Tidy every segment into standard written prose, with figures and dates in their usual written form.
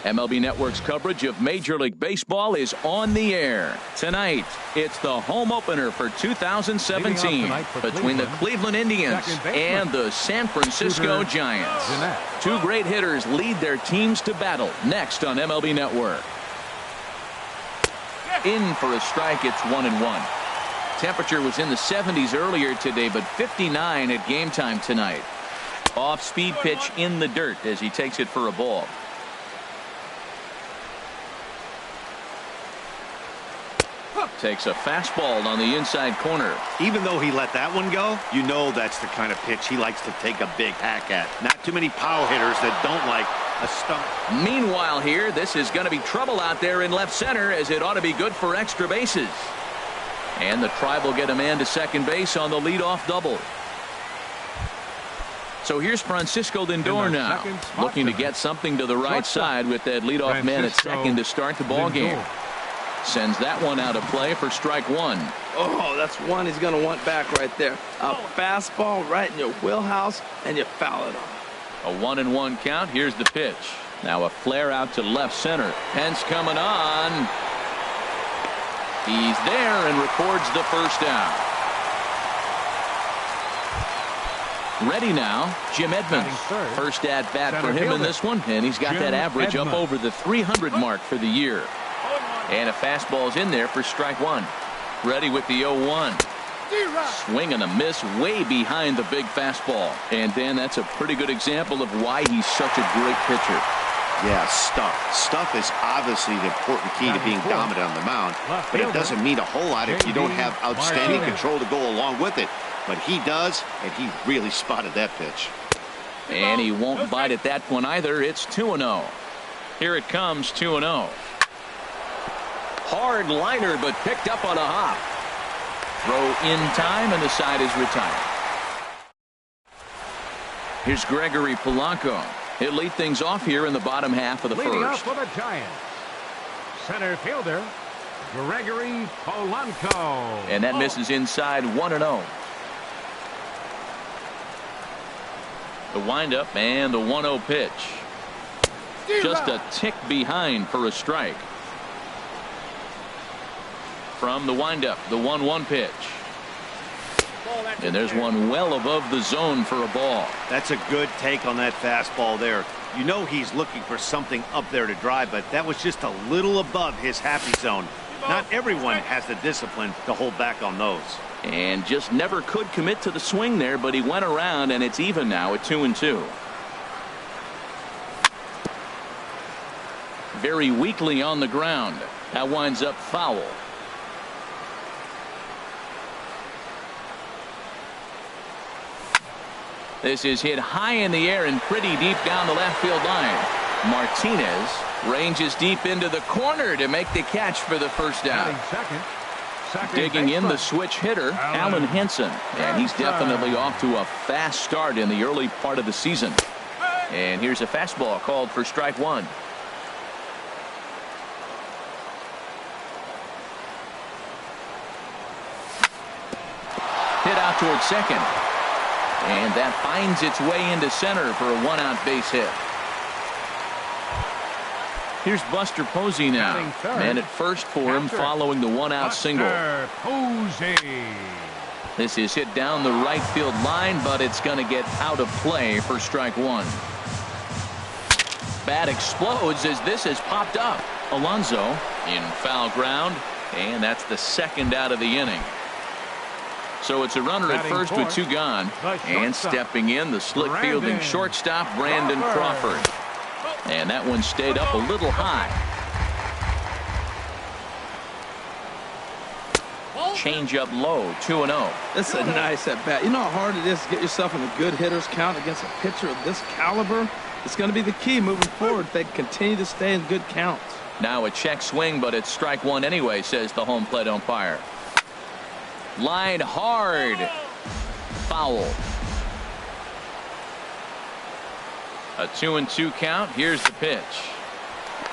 MLB Network's coverage of Major League Baseball is on the air. Tonight, it's the home opener for 2017 between the Cleveland Indians and the San Francisco Giants. Two great hitters lead their teams to battle next on MLB Network. In for a strike, it's 1-1. Temperature was in the 70s earlier today, but 59 at game time tonight. Off-speed pitch in the dirt as he takes it for a ball. Takes a fastball on the inside corner. Even though he let that one go, you know that's the kind of pitch he likes to take a big hack at. Not too many power hitters that don't like a stump. Meanwhile here, this is going to be trouble out there in left center, as it ought to be good for extra bases. And the Tribe will get a man to second base on the leadoff double. So here's Francisco Lindor now, looking to get something to the right side with that leadoff man at second to start the ball game. Sends that one out of play for strike one. Oh, that's one he's going to want back right there. A fastball right in your wheelhouse, and you foul it off. A 1-1 count. Here's the pitch. Now a flare out to left center. Pence coming on. He's there and records the first down. Ready now, Jim Edmonds. First at bat for him in this one, and he's got that average up over the 300 mark for the year. And a fastball's in there for strike one. Ready with the 0-1. Swing and a miss way behind the big fastball. And Dan, that's a pretty good example of why he's such a great pitcher. Yeah, stuff. Stuff is obviously the important key to being dominant on the mound, but it doesn't mean a whole lot if you don't have outstanding control to go along with it. But he does, and he really spotted that pitch. And he won't bite at that one either. It's 2-0. Here it comes, 2-0. Hard liner, but picked up on a hop. Throw in time, and the side is retired. Here's Gregory Polanco. He'll lead things off here in the bottom half of the Leading first. Up for the Giants, center fielder Gregory Polanco. And that misses inside, 1-0. The windup and the 1-0 pitch. Just a tick behind for a strike. From the windup, the 1-1 pitch. And there's one well above the zone for a ball. That's a good take on that fastball there. You know he's looking for something up there to drive, but that was just a little above his happy zone. Not everyone has the discipline to hold back on those. And just never could commit to the swing there, but he went around, and it's even now at 2-2. Very weakly on the ground. That winds up foul. This is hit high in the air and pretty deep down the left field line. Martinez ranges deep into the corner to make the catch for the first down. Digging in the switch hitter, Alan Henson. And he's definitely off to a fast start in the early part of the season. And here's a fastball called for strike one. Hit out towards second. And that finds its way into center for a one-out base hit. Here's Buster Posey now. Man at first for him following the one-out single. This is hit down the right field line, but it's going to get out of play for strike one. Bat explodes as this has popped up. Alonso in foul ground, and that's the second out of the inning. So it's a runner at first with two gone. And stepping in, the slick fielding shortstop, Brandon Crawford. And that one stayed up a little high. Change up low, 2-0. This is a nice at bat. You know how hard it is to get yourself in a good hitter's count against a pitcher of this caliber? It's going to be the key moving forward if they continue to stay in good counts. Now a check swing, but it's strike one anyway, says the home plate umpire. Line hard. Foul. A 2-2 count. Here's the pitch.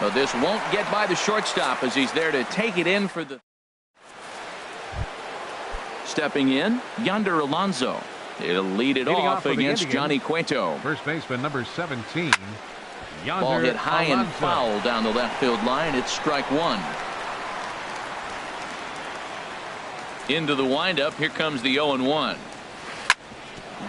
Well, this won't get by the shortstop as he's there to take it in for the. Stepping in, Yonder Alonso. It'll lead it off against Johnny Cueto. First baseman number 17, Ball hit high and foul down the left field line. It's strike one. Into the windup. Here comes the 0-1.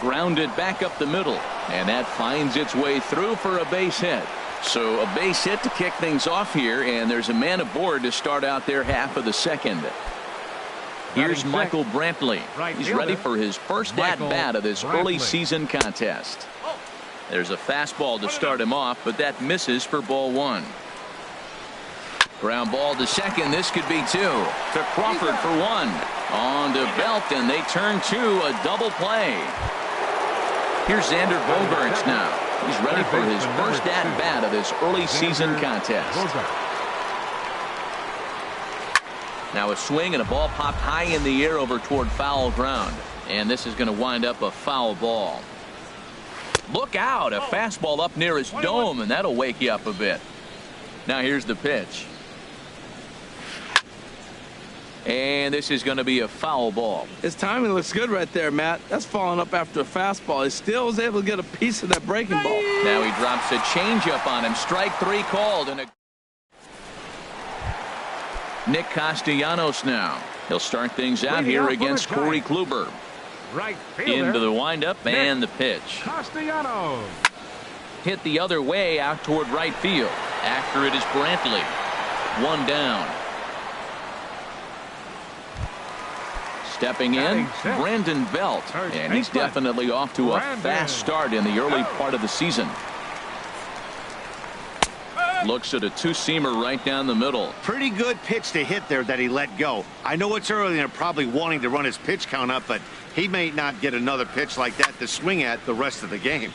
Grounded back up the middle, and that finds its way through for a base hit. So a base hit to kick things off here, and there's a man aboard to start out their half of the second. Here's Michael Brantley. He's ready for his first at-bat of this early season contest. There's a fastball to start him off, but that misses for ball one. Ground ball to second. This could be two. To Crawford for one. On to Belt, and they turn to a double play. Here's Xander Bogaerts now. He's ready for his first at-bat of this early season contest. Now a swing and a ball popped high in the air over toward foul ground. And this is going to wind up a foul ball. Look out, a fastball up near his dome, and that'll wake you up a bit. Now here's the pitch. And this is going to be a foul ball. His timing looks good right there, Matt. That's falling up after a fastball. He still was able to get a piece of that breaking ball. Now he drops a changeup on him. Strike three called. And Nick Castellanos now. He'll start things out here against Corey Kluber. Right fielder. Into the windup and the pitch. Castellanos. Hit the other way out toward right field. After it is Brantley. One down. Stepping in, Brandon Belt, and he's definitely off to a fast start in the early part of the season. Looks at a two-seamer right down the middle. Pretty good pitch to hit there that he let go. I know it's early and they're probably wanting to run his pitch count up, but he may not get another pitch like that to swing at the rest of the game.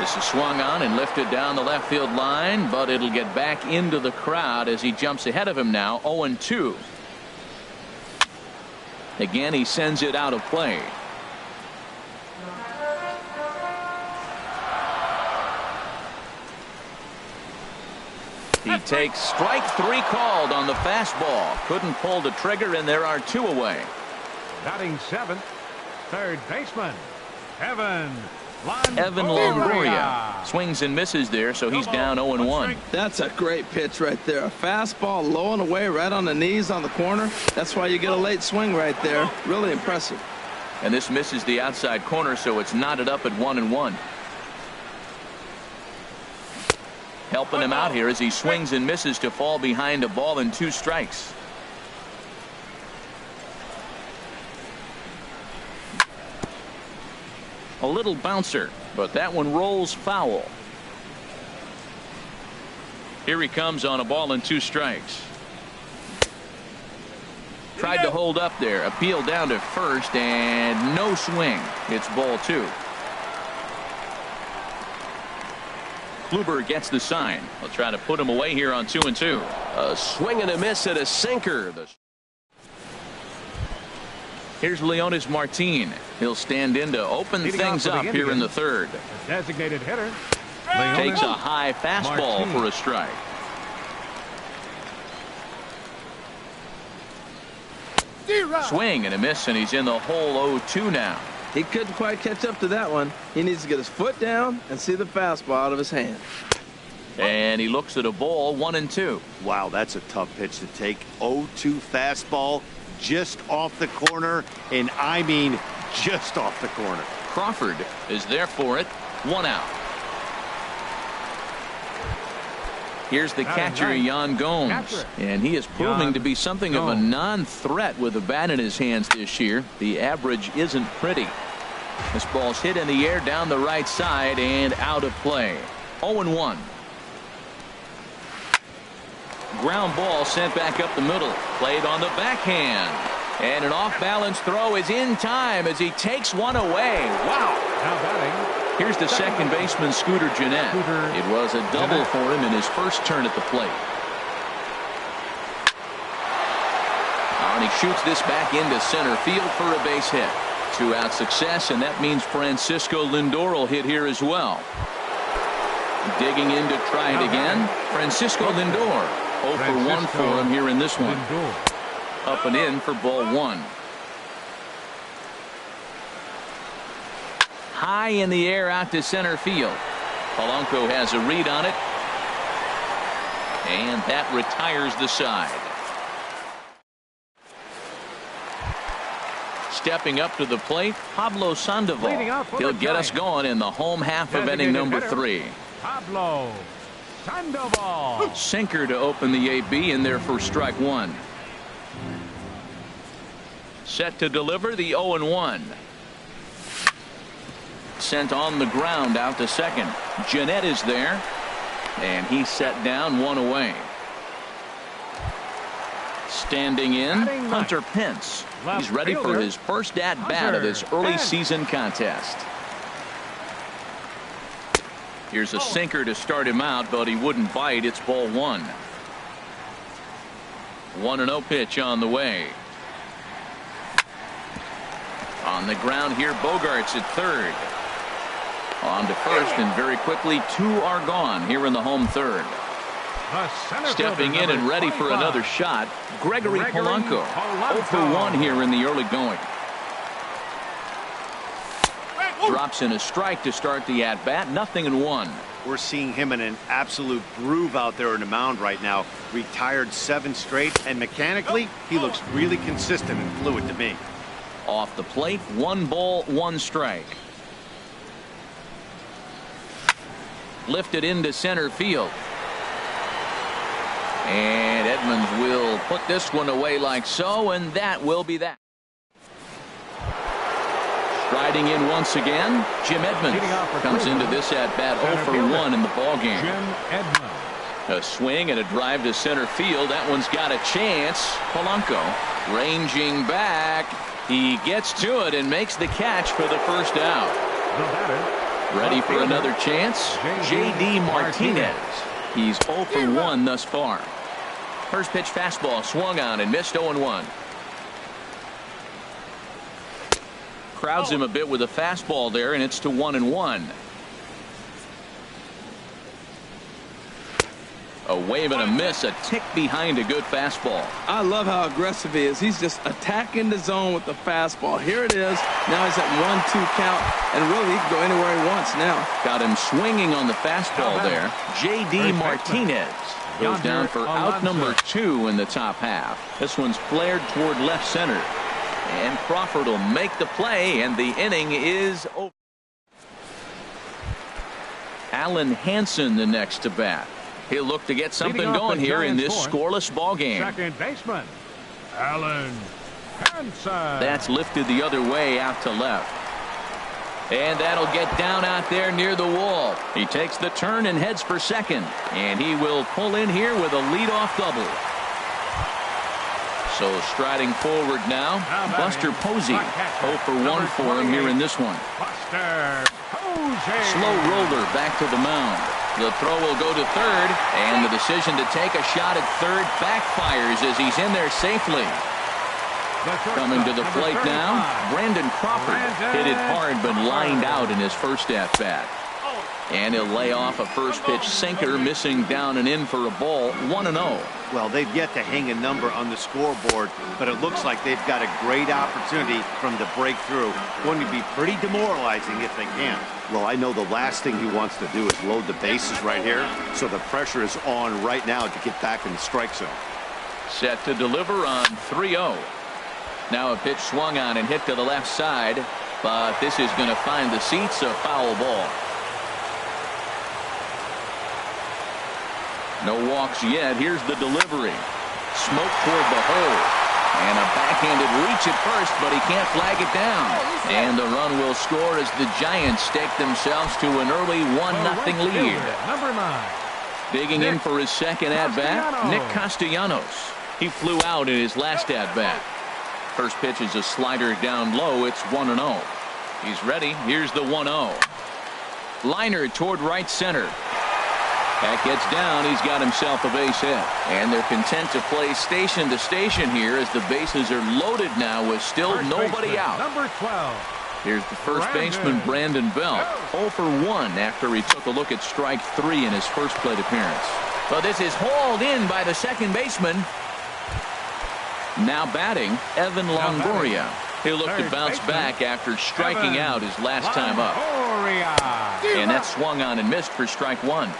This is swung on and lifted down the left field line, but it'll get back into the crowd as he jumps ahead of him now, 0-2. Again, he sends it out of play. He takes strike three called on the fastball. Couldn't pull the trigger, and there are two away. Batting seventh, third baseman, Evan Longoria. Swings and misses there, so he's down 0-1. That's a great pitch right there. A fastball low and away right on the knees on the corner. That's why you get a late swing right there. Really impressive. And this misses the outside corner, so it's knotted up at 1-1. Helping him out here as he swings and misses to fall behind a ball and two strikes. A little bouncer, but that one rolls foul. Here he comes on a ball and two strikes. Tried to hold up there. Appeal down to first, and no swing. It's ball two. Kluber gets the sign. They'll try to put him away here on 2-2. A swing and a miss at a sinker. Here's Leonis Martin. He'll stand in to open things up here in the third. Designated hitter. Takes a high fastball for a strike. Swing and a miss, and he's in the hole 0-2 now. He couldn't quite catch up to that one. He needs to get his foot down and see the fastball out of his hand. And he looks at a ball, 1-2. Wow, that's a tough pitch to take. 0-2 fastball just off the corner, and I mean just off the corner. Crawford is there for it. One out. Here's the catcher, Yan Gomes, and he is proving to be something of a non-threat with a bat in his hands this year. The average isn't pretty. This ball's hit in the air down the right side and out of play. 0-1. Ground ball sent back up the middle. Played on the backhand. And an off-balance throw is in time as he takes one away. Wow. Now batting. Here's the second baseman, Scooter Gennett. It was a double for him in his first turn at the plate. And he shoots this back into center field for a base hit. Two-out success, and that means Francisco Lindor will hit here as well. Digging in to try it again, Francisco Lindor. 0 for 1 for him here in this one. Up and in for ball one. High in the air out to center field. Polanco has a read on it. And that retires the side. Stepping up to the plate, Pablo Sandoval. He'll get us going in the home half of inning number 3. Pablo Sandoval. Sinker to open the AB in there for strike 1. Set to deliver the 0-1. Sent on the ground out to second. Jeanette is there. And he's set down, 1 away. Standing in, Hunter Pence. He's ready for his first at-bat of this early season contest. Here's a sinker to start him out, but he wouldn't bite. It's ball 1. 1-0 pitch on the way. On the ground here, Bogarts at third. On to first, and very quickly 2 are gone here in the home third. Stepping in and ready for another shot, Gregory Polanco. 0 for 1 here in the early going. Drops in a strike to start the at-bat. 0-1. We're seeing him in an absolute groove out there in the mound right now. Retired 7 straight, and mechanically, he looks really consistent and fluid to me. Off the plate, 1 ball, 1 strike. Lifted into center field. And Edmonds will put this one away like so, and that will be that. Striding in once again, Jim Edmonds comes into this at-bat 0 for 1 in the ballgame. A swing and a drive to center field. That one's got a chance. Polanco ranging back. He gets to it and makes the catch for the first out. Ready for another chance, J.D. Martinez. He's 0 for 1 thus far. First pitch fastball swung on and missed. 0-1. Crowds him a bit with a fastball there, and it's to 1-1. A wave and a miss, a tick behind a good fastball. I love how aggressive he is. He's just attacking the zone with the fastball. Here it is. Now he's at 1-2 count, and really he can go anywhere he wants now. Got him swinging on the fastball there. J.D. Martinez goes down for out number 2 in the top half. This one's flared toward left center. And Crawford will make the play, and the inning is over. Alan Hansen the next to bat. He'll look to get something going here in this scoreless ball game. Second baseman, Alan Hansen. That's lifted the other way out to left. And that'll get down out there near the wall. He takes the turn and heads for second. And he will pull in here with a leadoff double. So striding forward now, Buster Posey. 0 for 1 for him here in this one. Buster Posey. Slow roller back to the mound. The throw will go to third, and the decision to take a shot at third backfires as he's in there safely. Coming to the plate now, Brandon Crawford. Hit it hard but lined out in his first at-bat. And he'll lay off a first pitch sinker, missing down and in for a ball. 1-0. Well, they've yet to hang a number on the scoreboard, but it looks like they've got a great opportunity from the breakthrough. Going to be pretty demoralizing if they can. Well, I know the last thing he wants to do is load the bases right here, so the pressure is on right now to get back in the strike zone. Set to deliver on 3-0. Now a pitch swung on and hit to the left side, but this is going to find the seats, a foul ball. No walks yet. Here's the delivery. Smoke toward the hole. And a backhanded reach at first, but he can't flag it down. And the run will score as the Giants stake themselves to an early 1-0 lead. Number 9. Digging in for his second at-bat, Nick Castellanos. He flew out in his last at-bat. First pitch is a slider down low. It's 1-0. He's ready. Here's the 1-0. Liner toward right center. That gets down. He's got himself a base hit. And they're content to play station to station here as the bases are loaded now with still nobody out. Number 12. Here's the first baseman, Brandon Belt. 0 for 1 after he took a look at strike 3 in his first plate appearance. Well, this is hauled in by the second baseman. Now batting, Evan Longoria. He'll look to bounce back after striking out his last time up. And that swung on and missed for strike one.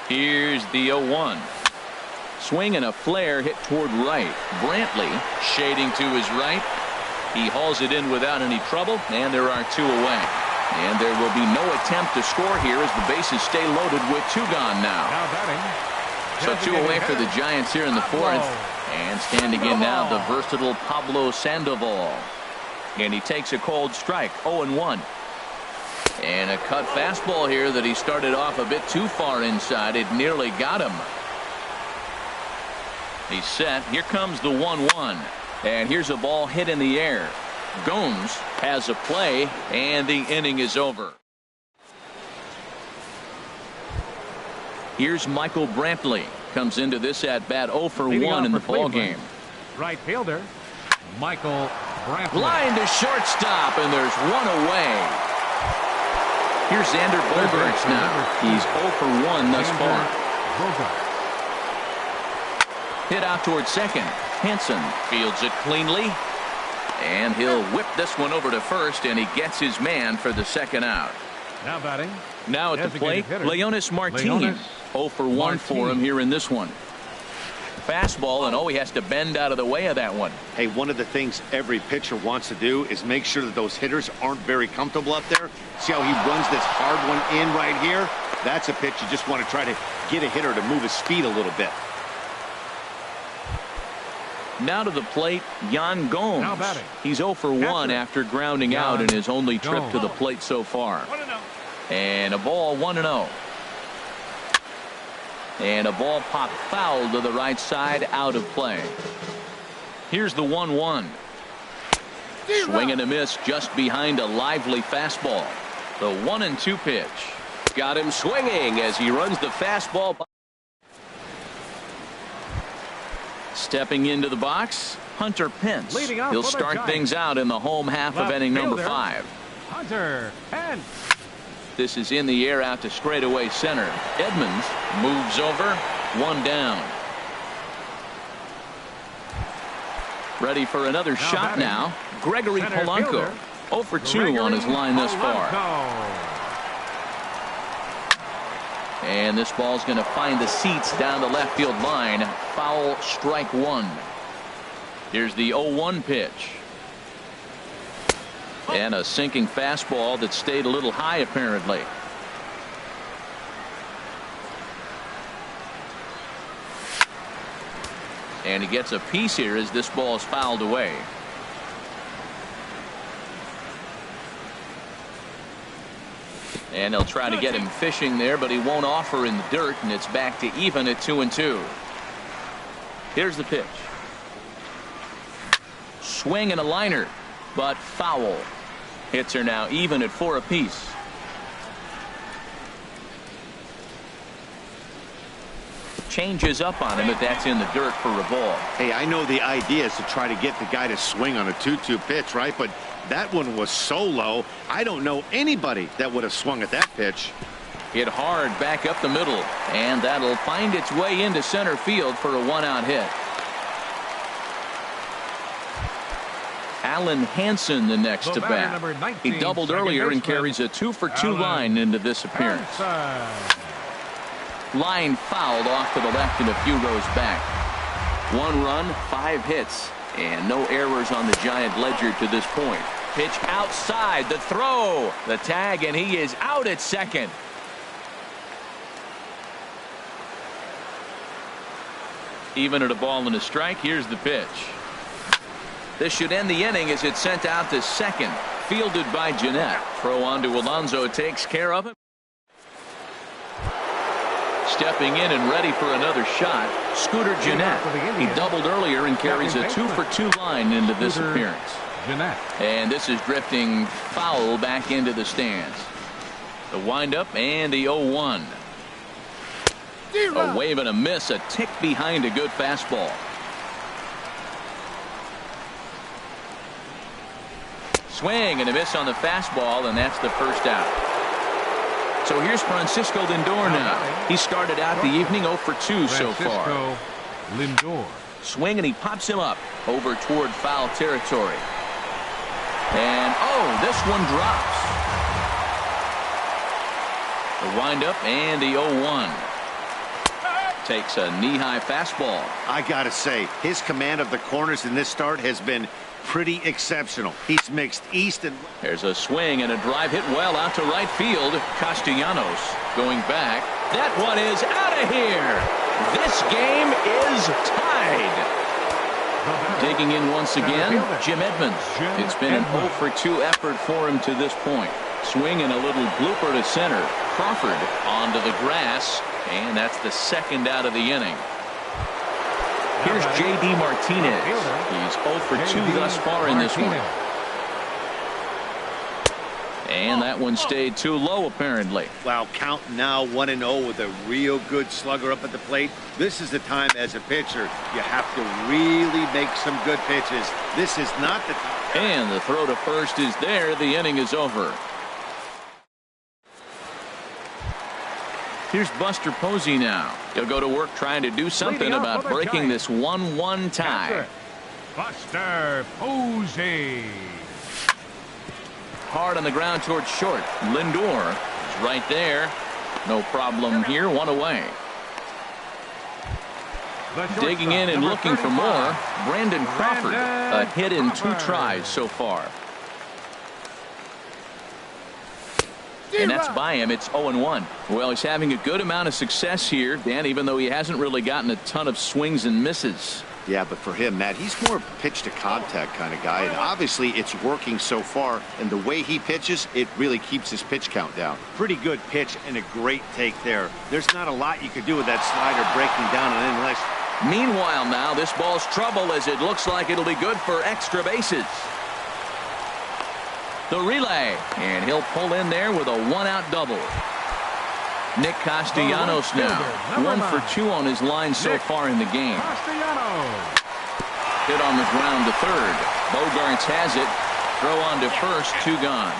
Here's the 0-1. Swing and a flare hit toward right. Brantley shading to his right. He hauls it in without any trouble, and there are two away. And there will be no attempt to score here as the bases stay loaded with two gone now. So two away for the Giants here in the fourth. And standing in now, the versatile Pablo Sandoval. And he takes a cold strike, 0-1. And a cut fastball here that he started off a bit too far inside. It nearly got him. He's set. Here comes the 1-1. And here's a ball hit in the air. Gomes has a play, and the inning is over. Here's Michael Brantley. Comes into this at-bat 0 for 1 in the ballgame. Right fielder, Michael Brantley. Line to shortstop, and there's one away. Here's Xander Bogaerts now. He's 0 for 1 thus far. Hit out towards second. Hansen fields it cleanly. And he'll whip this one over to first, and he gets his man for the second out. Now batting. Now at the plate, Leonis Martin. 0 for 1 for him here in this one. Fastball, and he has to bend out of the way of that one. Hey, one of the things every pitcher wants to do is make sure that those hitters aren't very comfortable up there. See how he runs this hard one in right here? That's a pitch you just want to try to get a hitter to move his speed a little bit. Now to the plate, Yan Gomes. He's 0 for 1 after grounding out in his only trip to the plate so far. And a ball, 1-0. And a ball popped foul to the right side, out of play. Here's the 1-1. Swing and a miss just behind a lively fastball. The 1-2 pitch. Got him swinging as he runs the fastball. Stepping into the box, Hunter Pence. He'll start things out in the home half of inning number 5. Hunter Pence. This is in the air out to straightaway center. Edmonds moves over, one down. Ready for another shot now. Gregory Polanco. 0 for 2 on his line thus far. And this ball's going to find the seats down the left field line. Foul, strike one. Here's the 0-1 pitch. And a sinking fastball that stayed a little high apparently. And he gets a piece here as this ball is fouled away. And they'll try to get him fishing there, but he won't offer in the dirt, and it's back to even at 2-2. Here's the pitch. Swing and a liner, but foul. Hits are now even at 4 apiece. Changes up on him, but that's in the dirt for a ball. Hey, I know the idea is to try to get the guy to swing on a 2-2 pitch, right? But that one was so low, I don't know anybody that would have swung at that pitch. Hit hard back up the middle, and that'll find its way into center field for a one-out hit. Alan Hansen the next to bat. He doubled earlier and carries a 2-for-2 line into this appearance. Line fouled off to the left and a few rows back. 1 run, 5 hits, and no errors on the Giant ledger to this point. Pitch outside, the throw, the tag, and he is out at second. Even at a ball and a strike. Here's the pitch. This should end the inning as it's sent out to second. Fielded by Jeanette. Throw on to Alonso takes care of it. Stepping in and ready for another shot, Scooter Jeanette. He doubled earlier and carries a 2-for-2 line into this appearance. And this is drifting foul back into the stands. The windup and the 0-1. A wave and a miss, a tick behind a good fastball. Swing and a miss on the fastball, and that's the first out. So here's Francisco Lindor now. He started out the evening 0 for 2 so far. Lindor. Swing and he pops him up over toward foul territory. And Oh, this one drops. The windup and the 0-1. Takes a knee-high fastball. I gotta say, his command of the corners in this start has been pretty exceptional. He's mixed east and west. There's a swing and a drive hit well out to right field. Castellanos going back. That one is out of here. This game is tied. Digging in once again, Jim Edmonds. It's been an 0 for 2 effort for him to this point. Swing and a little blooper to center. Crawford onto the grass, and that's the second out of the inning. Here's J.D. Martinez. He's 0 for 2 thus far in this one. And that one stayed too low, apparently. Wow, count now 1-0 with a real good slugger up at the plate. This is the time as a pitcher you have to really make some good pitches. This is not the time. And the throw to first is there. The inning is over. Here's Buster Posey now. He'll go to work trying to do something about breaking this 1-1 tie. Buster Posey. Hard on the ground towards short. Lindor is right there. No problem here. One away. Digging in and looking for more. Brandon Crawford. A hit in 2 tries so far. And that's by him. It's 0-1. Well, he's having a good amount of success here, Dan, even though he hasn't really gotten a ton of swings and misses. Yeah, but for him, Matt, he's more pitch to contact kind of guy, and obviously it's working so far, and the way he pitches, it really keeps his pitch count down. Pretty good pitch and a great take there. There's not a lot you could do with that slider breaking down and unless. Meanwhile now, this ball's trouble as it looks like it'll be good for extra bases. The relay, and he'll pull in there with a 1-out double. Nick Castellanos now, 1 for 2 on his line so far in the game. Hit on the ground to third. Bogarts has it. Throw on to first, 2 gone.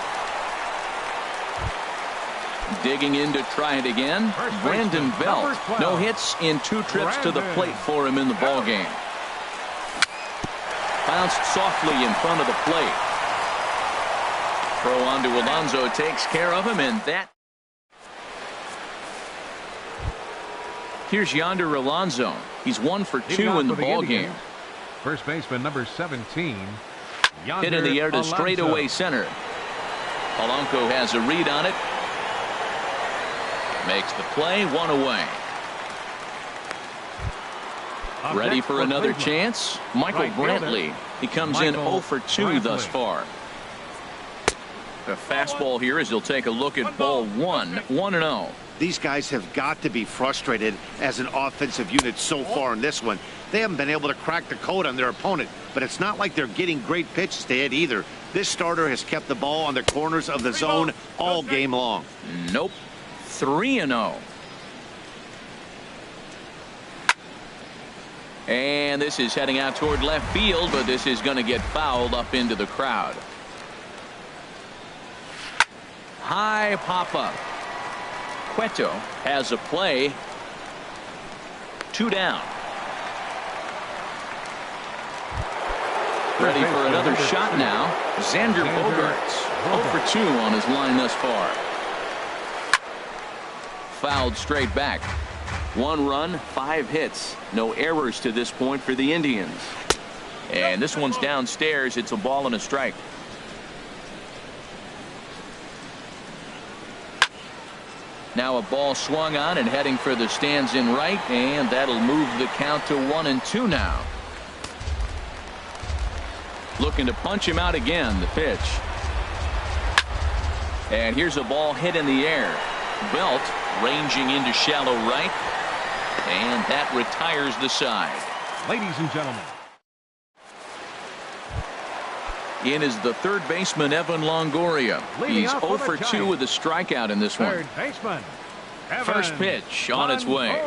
Digging in to try it again. Brandon Belt, no hits in 2 trips to the plate for him in the ballgame. Bounced softly in front of the plate. Throw on to Alonso takes care of him, and that. Here's Yonder Alonso. He's 1 for 2 in the ballgame. First baseman number 17. Hit in the air to straightaway center. Polanco has a read on it. Makes the play, 1 away. Ready for another chance. Michael Brantley. He comes in 0 for 2 thus far. A fastball here as he'll take a look at ball 1. 1-0. These guys have got to be frustrated as an offensive unit so far in this one. They haven't been able to crack the code on their opponent, but it's not like they're getting great pitches to hit either. This starter has kept the ball on the corners of the zone all game long. Nope. 3-0. And this is heading out toward left field, but this is going to get fouled up into the crowd. High pop-up. Cueto has a play. 2 down. Ready for another shot now. Xander Bogaerts 0 for 2 on his line thus far. Fouled straight back. 1 run, 5 hits. No errors to this point for the Indians. And this one's downstairs. It's a ball and a strike. Now a ball swung on and heading for the stands in right, and that'll move the count to 1-2 now. Looking to punch him out again, the pitch. And here's a ball hit in the air. Belt ranging into shallow right, and that retires the side. Ladies and gentlemen. In is the third baseman, Evan Longoria. He's 0 for 2 with a strikeout in this one. Third baseman. First pitch on its way.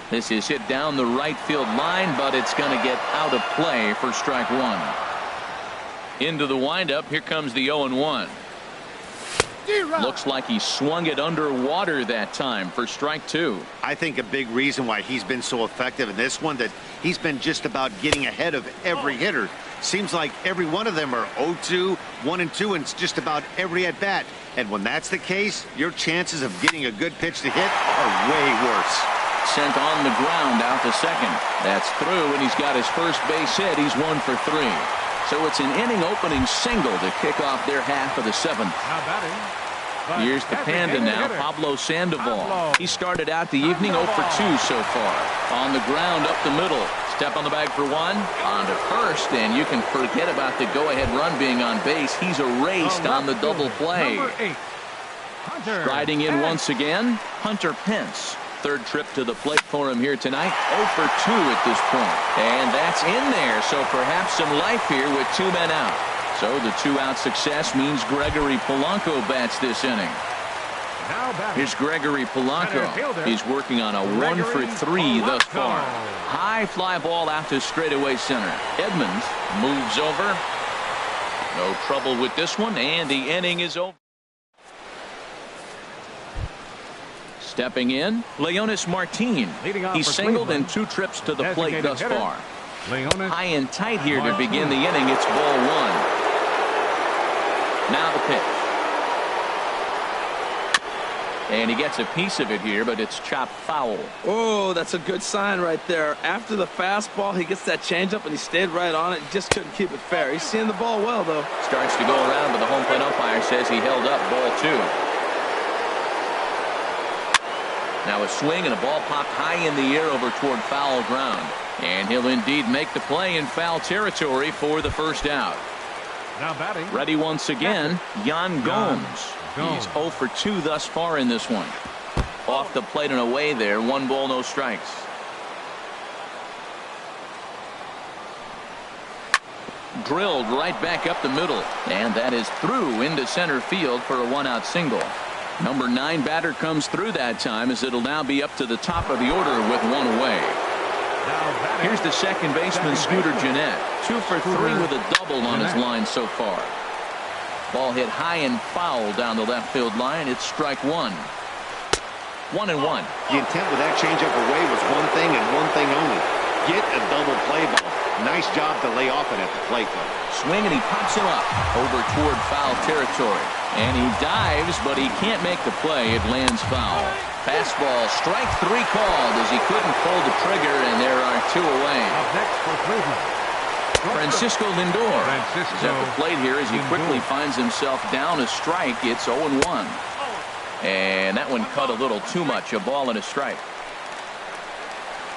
This is hit down the right field line, but it's going to get out of play for strike 1. Into the windup. Here comes the 0-1. Looks like he swung it underwater that time for strike 2. I think a big reason why he's been so effective in this one that he's been just about getting ahead of every hitter. Seems like every one of them are 0-2, 1-2, and it's just about every at-bat. And when that's the case, your chances of getting a good pitch to hit are way worse. Sent on the ground out to second. That's through, and he's got his first base hit. He's 1 for 3. So it's an inning-opening single to kick off their half of the 7th. Here's the Panda now, Pablo Sandoval. He started out the evening 0 for 2 so far. On the ground up the middle. Step on the bag for 1. On to first, and you can forget about the go-ahead run being on base. He's erased on the double play. Striding in once again, Hunter Pence. Third trip to the plate for him here tonight. 0 for 2 at this point. And that's in there, so perhaps some life here with 2 men out. So the 2-out success means Gregory Polanco bats this inning. Here's Gregory Polanco. He's working on a 1 for 3 thus far. High fly ball out to straightaway center. Edmonds moves over. No trouble with this one, and the inning is over. Stepping in, Leonis Martin. He's singled in 2 trips to the plate thus far. High and tight here to begin the inning. It's ball 1. Now the pitch. And he gets a piece of it here, but it's chopped foul. Oh, that's a good sign right there. After the fastball, he gets that changeup, and he stayed right on it. Just couldn't keep it fair. He's seeing the ball well, though. Starts to go around, but the home plate umpire says he held up ball 2. Now a swing, and a ball popped high in the air over toward foul ground. And he'll indeed make the play in foul territory for the first out. Now batting. Ready once again, Yan Gomes. He's 0 for 2 thus far in this one. Off the plate and away there. 1 ball, no strikes. Drilled right back up the middle. And that is through into center field for a 1-out single. Number 9 batter comes through that time, as it'll now be up to the top of the order with 1 away. Here's the second baseman, Scooter Gennett. 2 for 3 with a double on his line so far. Ball hit high and foul down the left field line. It's strike 1. 1-1. The intent with that changeup away was one thing and one thing only. Get a double play ball. Nice job to lay off it at the plate, though. Swing, and he pops him up over toward foul territory. And he dives, but he can't make the play. It lands foul. Fastball, strike 3 called as he couldn't pull the trigger, and there are 2 away. Up next for Cleveland, Francisco Lindor is at the plate here as he quickly finds himself down a strike. It's 0-1. And that one cut a little too much. A ball and a strike.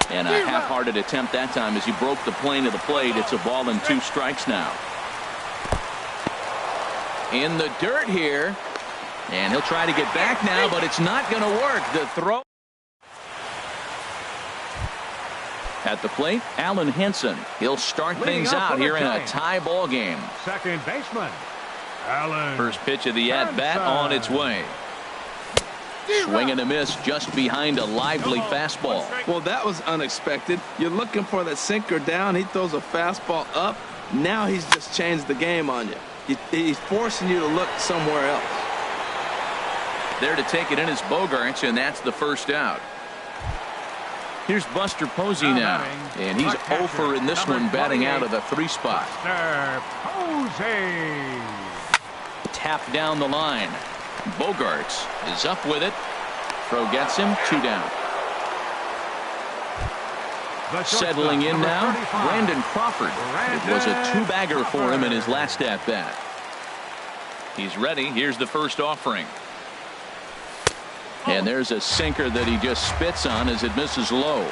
And a half-hearted attempt that time as he broke the plane of the plate. It's a ball and 2 strikes now. In the dirt here. And he'll try to get back now, but it's not going to work. The throw. At the plate, Alan Henson. He'll start things out here in a tie ball game. second baseman, Alan. First pitch of the at-bat on its way. Swing and a miss just behind a lively fastball. Well, that was unexpected. You're looking for that sinker down. He throws a fastball up. Now he's just changed the game on you. He's forcing you to look somewhere else. There to take it in is Bogarts, and that's the first out. Here's Buster Posey now, and he's 0 for in this one, batting out of the 3 spot. Posey. Tap down the line. Bogarts is up with it. Throw gets him. 2 down. Settling in now, Brandon Crawford. It was a 2-bagger for him in his last at-bat. He's ready. Here's the first offering. And there's a sinker that he just spits on as it misses low.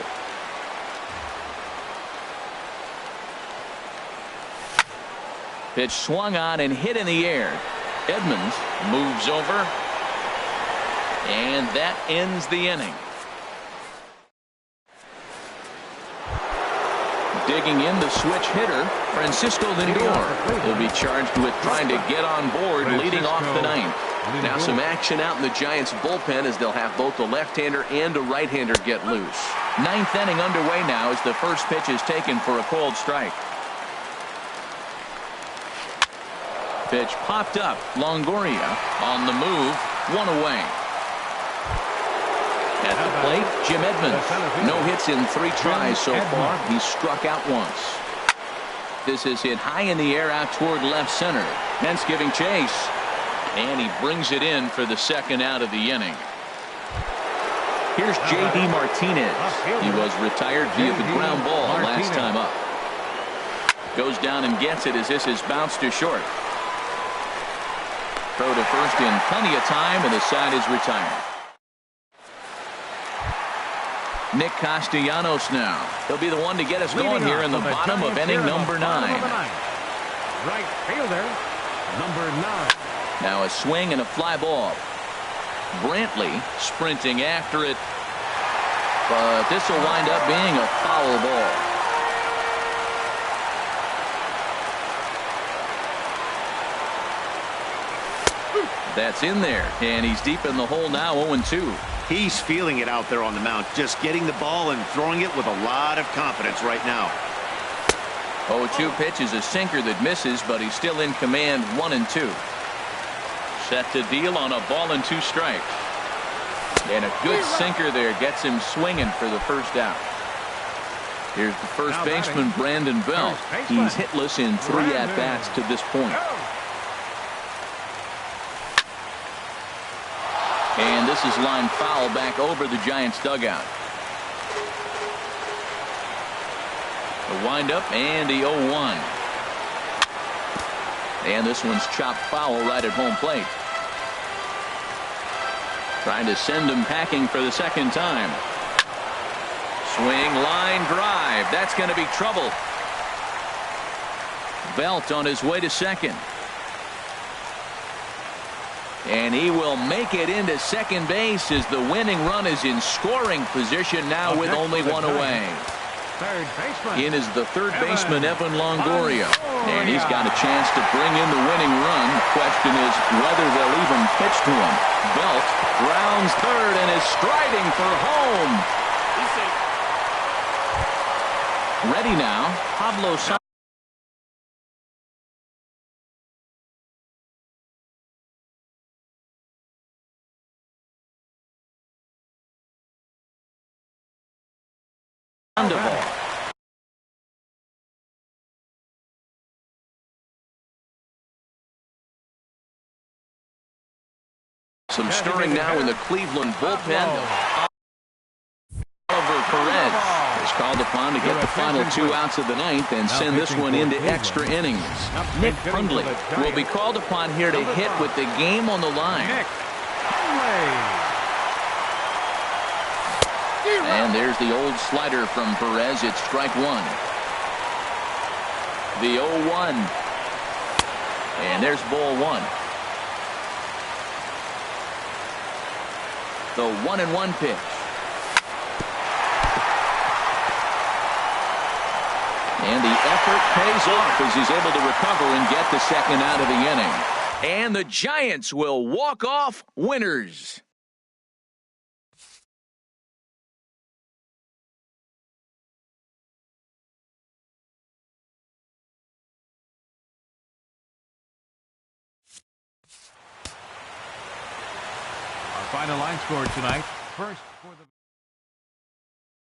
Pitch swung on and hit in the air. Edmonds moves over. And that ends the inning. Digging in the switch hitter, Francisco Lindor. He'll be charged with trying to get on board leading off the 9th. Now some action out in the Giants bullpen as they'll have both a left-hander and a right-hander get loose. 9th inning underway now as the first pitch is taken for a called strike. Pitch popped up. Longoria on the move. 1 away. At the plate, Jim Edmonds. No hits in 3 tries so far. He's struck out once. This is hit high in the air out toward left center. Hence giving chase. And he brings it in for the second out of the inning. Here's J.D. Martinez. He was retired via the ground ball last time up. Goes down and gets it as this is bounced to short. Throw to first in plenty of time, and the side is retired. Nick Castellanos now. He'll be the one to get us going here in the bottom of inning number 9. Right fielder, number 9. Now a swing and a fly ball. Brantley sprinting after it, but this will wind up being a foul ball. That's in there, and he's deep in the hole now, 0-2. He's feeling it out there on the mound, just getting the ball and throwing it with a lot of confidence right now. 0-2 pitch is a sinker that misses, but he's still in command, 1-2. Set to deal on a ball and 2 strikes. And a good sinker there gets him swinging for the first out. Here's the first baseman, Brandon Belt. He's hitless in 3 at-bats to this point. And this is line foul back over the Giants dugout. The windup and the 0-1. And this one's chopped foul right at home plate. Trying to send him packing for the second time. Swing, line drive. That's going to be trouble. Belt on his way to second. And he will make it into second base as the winning run is in scoring position now with only 1 away. In is the third baseman, Evan Longoria. And he's got a chance to bring in the winning run. Question is whether they'll even pitch to him. Belt rounds third and is striding for home. Ready now, Pablo Sandoval. Some stirring now in the Cleveland bullpen. Oliver Perez is called upon to get the final 2 outs of the 9th and send this one into extra innings. Nick Hundley will be called upon here to hit with the game on the line. And there's the old slider from Perez. It's strike 1. The 0-1. And there's ball 1. The 1-1 pitch. And the effort pays off as he's able to recover and get the second out of the inning. And the Giants will walk off winners. Final line score tonight. First.